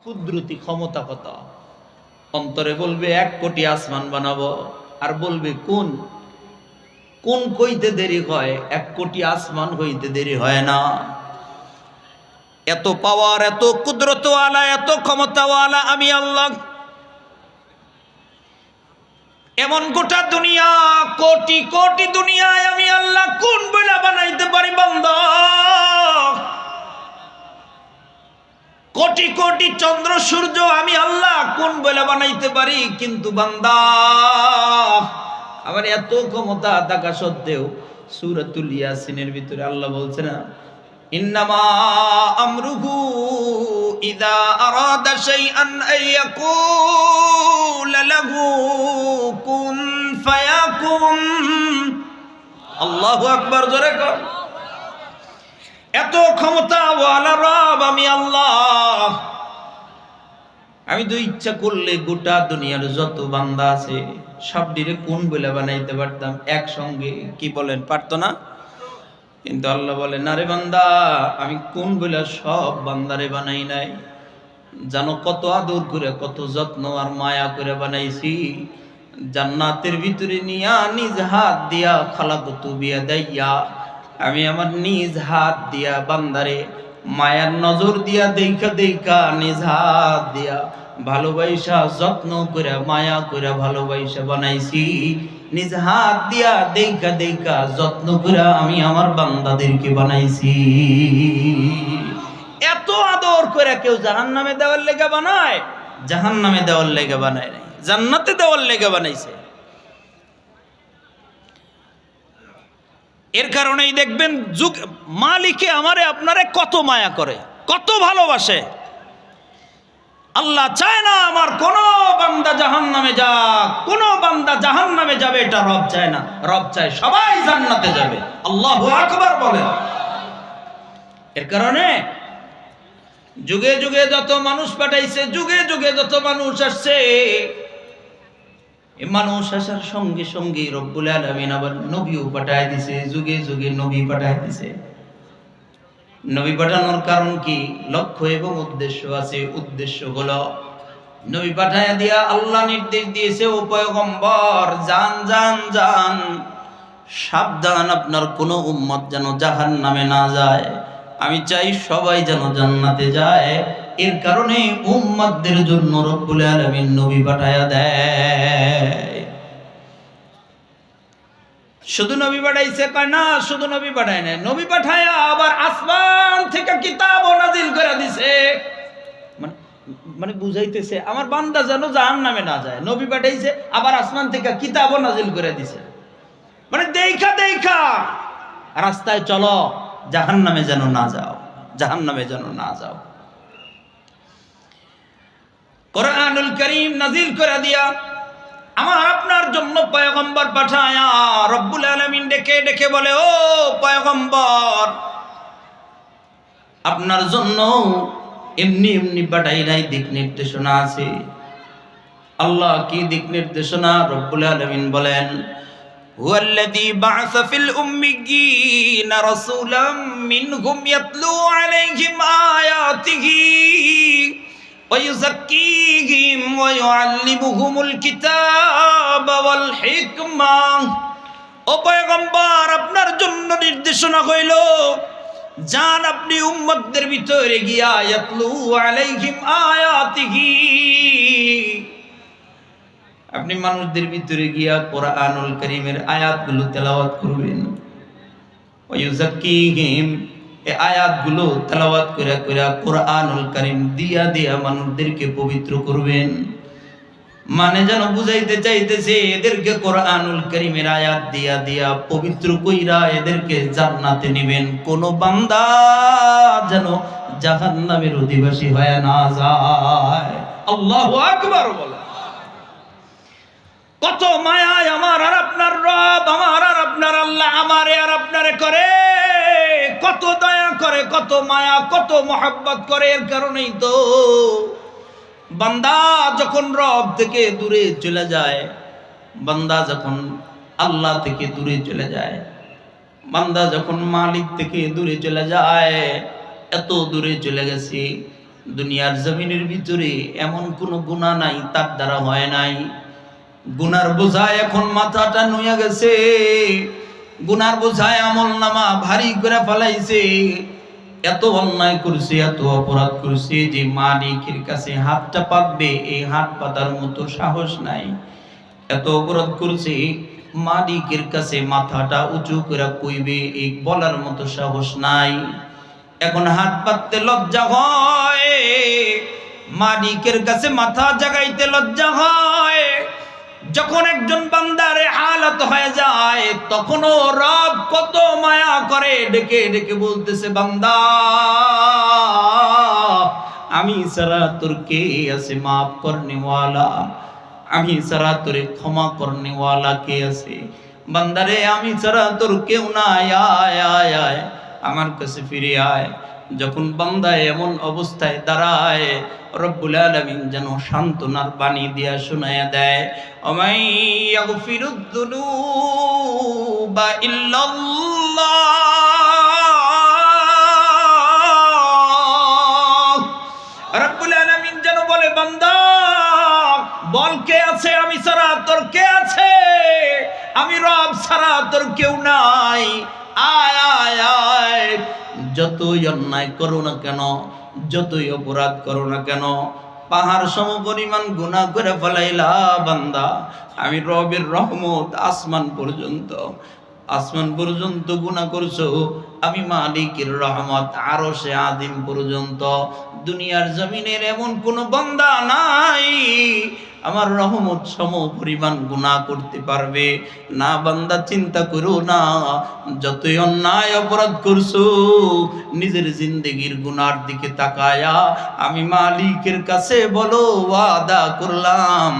কুদরতি ক্ষমতা কত। অন্তরে বলবে 1 কোটি আসমান বানাবো, আর বলবে কোন কোন কইতে দেরি হয়, 1 কোটি আসমান হইতে দেরি হয় না। এত পাওয়ার, এত কুদরতওয়ালা, এত ক্ষমতাওয়ালা আমি আল্লাহ। এমন গোটা দুনিয়া, কোটি কোটি দুনিয়ায় আমি আল্লাহ কোন বইলা বানাইতে পারি বান্দা। কোটি কোটি চন্দ্র সূর্য আমি আল্লাহ কোন বইলা বানাইতে পারি, কিন্তু বান্দা আমার এত ক্ষমতা থাকা সত্ত্বেও সূরাতুল ইয়াসিনের ভিতরে আল্লাহ বলছে না, ইন্নামা আমরুহু ইযা আরাদা শাইআন আইয়াকুলা লাহু কুন ফায়াকুন। আল্লাহু আকবার, জোরে কর। এত ক্ষমতা ওয়ালা রব আমি আল্লাহ। আমি তো ইচ্ছা করলে গোটা দুনিয়ার যত বান্দা আছে সব ডিরে কোন বলে বানাইতে পারতাম একসঙ্গে, কি বলেন, পারতো না? কিন্তু আল্লাহ বলে, না রে বান্দা, আমি কোন বলে সব বান্দারে বানাই নাই। জানো কত আদর করে, কত যত্ন আর মায়া করে বানাইছি। জান্নাতের ভিতরে নিয়া নিজ হাত দিয়া খালাকতু বিয়াদাইয়া, আমি আমার নিজ হাত দিয়া বান্দারে মায়ার নজর দিয়া দেখা দেখা নিজ হাত দিয়া ভালোবাসা যত্ন করে মায়া করে ভালোবাসা বানাইছি। নিজ হাত দিয়া দেখা দেখা যত্ন করে আমি আমার বান্দাদেরকে বানাইছি। এত আদর করে কেউ জাহান্নামে দেওয়ার লেগে বানায়? জাহান্নামে দেওয়ার লেগে বানায় নাই, জান্নাতে দেওয়ার লেগে বানাইছে। এর কারণেই দেখবেন যুগ মালিকে আমারে আপনারে কত মায়া করে, কত ভালোবাসে। আল্লাহ চায় না আমার কোন বান্দা জাহান্নামে যাক, কোন বান্দা জাহান্নামে যাবে, এটা রব চায় না। রব চায় সবাই জান্নাতে যাবে। আল্লাহু আকবার বলেন। এর কারণে যুগে যুগে যত মানুষ পাঠাইছে, যুগে যুগে যত মানুষ আসছে, এই মানুষ আসার সঙ্গে সঙ্গে রব্বুল আলামিন আবার নবীও পাঠায় দিছে। যুগে যুগে নবী পাঠায় দিছে। নবী পাঠানোর কারণ কি? লক্ষ্য এবং উদ্দেশ্য আছে। উদ্দেশ্য হলো নবী পাঠায় দিয়া আল্লাহ নির্দেশ দিয়েছে, ও পয়গম্বর, যান যান যান, সাবধান, আপনার কোনো উম্মত যেন জাহান্নামে না যায়। আমি চাই সবাই যেন জান্নাতে যায়। এর কারণে উম্মতদের জন্য রব্বুল আলামিন নবী পাঠায়া দেয়। শুধু নবী পাঠাইছে কয় না, শুধু নবী পাঠায় না, নবী পাঠায়া আবার আসমান থেকে কিতাবও নাজিল করে দিছে। মানে বুঝাইতেছে আমার বান্দা যেন জাহান্নামে না যায়। নবী পাঠাইছে, আবার আসমান থেকে কিতাবও নাজিল করে দিছে। মানে দেখা দেখা রাস্তায় চলো, জাহান্নামে যেন না যাও, জাহান্নামে যেন না যাও। কোরআনুল কারীম নাজিল করে দিয়া আমার আপনার জন্য পয়গম্বর পাঠায়া রব্বুল আলামিন ডেকে ডেকে বলে, ও পয়গম্বর, আপনার জন্য এমনি এমনি পাঠাই নাই, দিক নির্দেশনা আছে। আল্লাহ কি দিক নির্দেশনা? রব্বুল আলামিন বলেন, হুয়াল্লাযী বা'আসা ফিল উম্মিয়্যিনা রাসূলাম মিনহুম ইয়াতলু আলাইহিম আয়াতিহি ওয়া ইউযাক্কিহিম ওয়া ইউআল্লিমুহুমুল কিতাবা ওয়াল হিকমাহ। ও পয়গম্বর, আপনার জন্য নির্দেশনা হইল, যান আপনি উম্মতদের ভিতরে গিয়া ইয়াতলু আলাইহিম আয়াতিহি, আপনি মানুষদের ভিতরে গিয়া কোরআনুল কারীমের আয়াতগুলো তেলাওয়াত করবেন। ওয়া ইউযাক্কিহিম, এই আয়াতগুলো তেলাওয়াত করে করে কোরআনুল কারীম দিয়া দিয়া মানুষদেরকে পবিত্র করবেন। মানে যেন বুঝাইতে চাইতেছে এদেরকে কোরআনুল কারীমের আয়াত দিয়া দিয়া পবিত্র কইরা এদেরকে জান্নাতে নেবেন। কোন বান্দা যেন জাহান্নামের অধিবাসী হয়ে না যায়। আল্লাহু আকবার বলে। কত মায়ায় আমার আর আপনার রব, আমার আর আপনার আল্লাহ আমারে আর আপনারে করে, কত দয়া করে, কত মায়া, কত মহব্বত করে। এর কারণেই তো বান্দা যখন রব থেকে দূরে চলে যায়, বান্দা যখন আল্লাহ থেকে দূরে চলে যায়, বান্দা যখন মালিক থেকে দূরে চলে যায়, এত দূরে চলে গেছি, দুনিয়ার জমিনের ভিতরে এমন কোনো গুনাহ নাই তার দ্বারা হয় নাই। গুনার বোঝায় এখন মাথাটা নুয়ে গেছে, গুনার বোঝায় আমলনামা ভারী করে ফেলাইছে। এত অন্যায় করছে, এত অপরাধ করছে যে মালিকের কাছে হাতটা পাতবে এই হাত পাতার মতো সাহস নাই। এত অপরাধ করছে, মালিকের কাছে মাথাটা উঁচু করে কইবে এই বলার মতো সাহস নাই। এখন হাত পাততে লজ্জা হয়, মালিকের কাছে মাথা জাগাইতে লজ্জা হয়। যখন একজন বান্দারে হালাত হয়ে যায় তখনও রব কত মায়া করে, ডেকে ডেকে বলতেছে, বান্দা আমি ছাড়া তোর কে আছে মাফ করনেওয়ালা, আমি ছাড়া তোরে ক্ষমা করনেওয়ালা কে আছে? বান্দারে আমি ছাড়া তোর কেউ নাই, আয় আয় আয় আমার কাছে ফিরে আয়। যখন বান্দা এমন অবস্থায় দাঁড়ায় রব্বুল আলামিন যেন সান্ত্বনার বাণী দিয়া শোনায়া দেয়, ওমাই ইয়াগফিরুদ যুনুবা ইল্লাল্লাহ। রব্বুল আলামিন যেন বলে, বান্দা বল কে আছে আমি ছাড়া তোর কে আছে? আমি রব ছাড়া তোর কেউ নাই, আয় আয় আয়। যতই অন্যায় করো না কেন, যতই অপরাধ করো না কেন, পাহাড় সম পরিমাণ গুনাহ করে ফেলাইলা বান্দা, আমি রবের রহমত আসমান পর্যন্ত গুনাহ করছো, আমি মালিকের রহমত আরশে আযিম পর্যন্ত। দুনিয়ার জমিনের এমন কোন বান্দা নাই আমার রহমত সম পরিমাণ গুনাহ করতে পারবে না। বান্দা চিন্তা করো না, যতই অন্যায় অপরাধ করছো নিজের জিন্দেগির গুনার দিকে তাকায়া আমি মালিকের কাছে বলো, ওয়াদা করলাম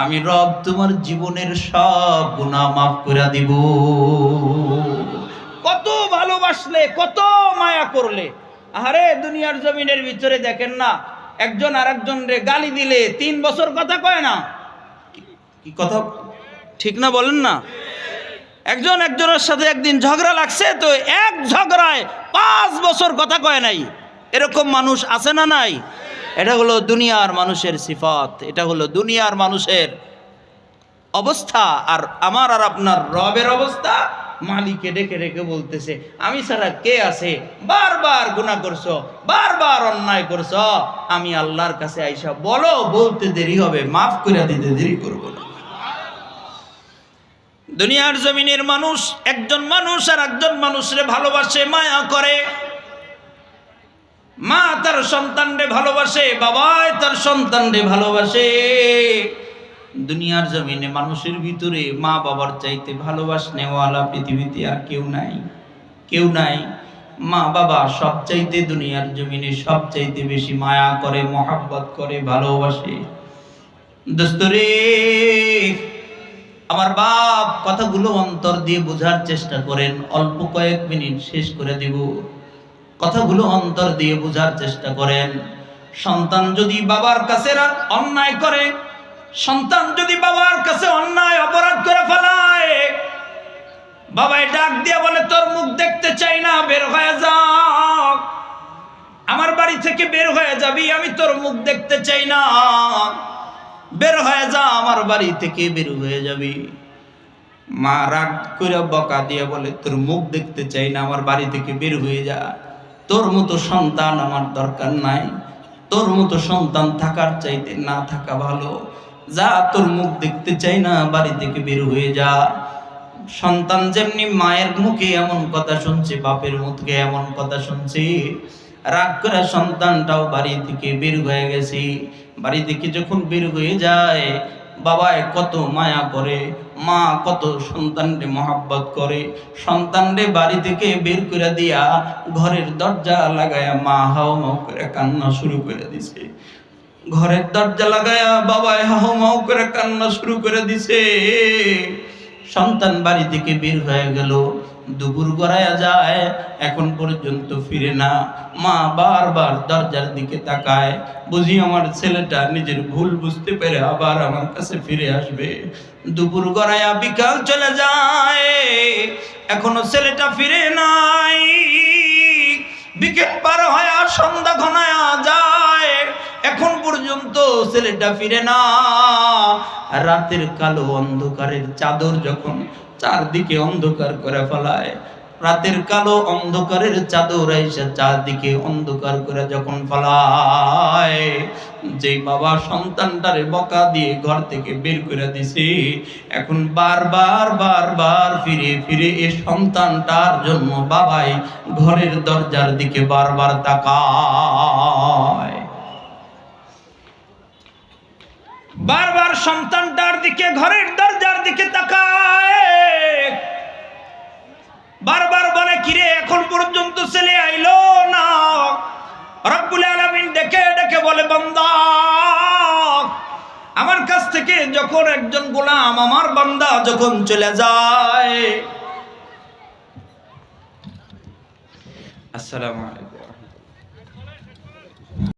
আমি রব তোমার জীবনের সব গুনাহ মাফ করে দিব। কত ভালোবাসলে, কত মায়া করলে। আরে দুনিয়ার জমিনের ভিতরে দেখেন না, একজন আরেকজন রে গালি দিলে 3 বছর কথা কয় না, কি কথা ঠিক না বলেন না? একজন একজনের সাথে একদিন ঝগড়া লাগছে তো এক ঝগড়ায় 5 বছর কথা কয় নাই, এরকম মানুষ আছে না নাই? এটা হলো দুনিয়ার মানুষের সিফাত, এটা হলো দুনিয়ার মানুষের অবস্থা। আর আমার আর আপনার রবের অবস্থা, মালিককে ডেকে ডেকে বলতেছে, আমি ছাড়া কে আছে? বারবার গুনাহ করছো, বারবার অন্যায় করছো, আমি আল্লাহর কাছে আইসা বলো, বলতে দেরি হবে, মাফ করে দিতে দেরি করব না। দুনিয়ার জমিনের মানুষ একজন মানুষ আর একজন মানুষরে ভালোবাসে, মায়া করে। মা তার সন্তানরে ভালোবাসে, বাবাই তার সন্তানরে ভালোবাসে। দুনিয়ার জমিনে মানুষের ভিতরে মা বাবার চাইতে ভালোবাসনেওয়ালা পৃথিবীতে আর কেউ নাই, কেউ নাই। মা বাবা সব চাইতে দুনিয়ার জমিনে সব চাইতে বেশি মায়া করে, মহাব্বত করে, ভালোবাসে। দোস্তরে আমার বাপ, কথাগুলো অন্তর দিয়ে বোঝার চেষ্টা করেন, অল্প কয়েক মিনিট শেষ করে দিব। কথাগুলো অন্তর দিয়ে বোঝার চেষ্টা করেন। সন্তান যদি বাবার কাছে অন্যায় করে, সন্তান যদি বাবার কাছে অন্যায় অপরাধ করে ফেলায়, বাবাই ডাক দিয়া বলে, তোর মুখ দেখতে চাই না, বের হয়ে যা, আমার বাড়ি থেকে বের হয়ে যাবি, আমি তোর মুখ দেখতে চাই না, বের হয়ে যা, আমার বাড়ি থেকে বের হয়ে যাবি। মা রাগ করে বকা দিয়ে বলে, তোর মুখ দেখতে চাই না, আমার বাড়ি থেকে বের হয়ে যা, তোর মতো সন্তান আমার দরকার নাই, তোর মতো সন্তান থাকার চাইতে না থাকা ভালো, যা, তোর মুখ দেখতে চাই না, বাড়ি থেকে বের হয়ে যা। সন্তান যেমনি মায়ের মুখে এমন কথা শুনছে, বাপের মুখে এমন কথা শুনছে, রাগ করে সন্তানটাও বাড়ি থেকে বের হয়ে গেছে। বাড়ি থেকে যখন বের হয়ে যায়, বাবায় কত মায়া করে, মা কত সন্তানরে মহাব্বত করে। সন্তানরে বাড়ি থেকে বের করে দিয়া ঘরের দরজা লাগায়া মা হাও মাও করে কান্না শুরু করে দিছে। ঘরের দরজা লাগায়া বাবায় হাও মাও করে কান্না শুরু করে দিছে। সন্তান বাড়ি থেকে বের হয়ে গেল, দুপুর গড়ায়া যায়, এখন পর্যন্ত ফিরে না। মা বারবার দরজার দিকে তাকায়, বুঝি আমার ছেলেটা নিজের ভুল বুঝতে পেরে আবার আমার কাছে ফিরে আসবে। দুপুর গড়ায়া বিকাল চলে যায়, এখনো ছেলেটা ফিরে নাই। বিকেল পার হয় আর সন্ধ্যা ঘনায়া যায়, এখন পর্যন্ত ছেলেটা ফিরে না। রাতের কালো অন্ধকারের চাদর যখন চারদিকে অন্ধকার করে ফেলায়, রাতের কালো অন্ধকারের চাদর আইসা চারদিকে অন্ধকার করে যখন ফেলায়, যে বাবা সন্তানটারে বকা দিয়ে ঘর থেকে বের করে দিছে, এখন বারবার ফিরে ফিরে এই সন্তানটার জন্য বাবাই ঘরের দরজার দিকে বারবার তাকায়। বারবার সন্তানটার দিকে ঘরের দরজার দিকে তাকায়, বারবার বলে কিরে এখন পর্যন্ত ছেলে আইলো না। রব্বুল আলামিন ডেকে ডেকে বলে বান্দা, আমার কাছ থেকে যখন একজন গোলাম আমার বান্দা যখন চলে যায়। আসসালামু আলাইকুম।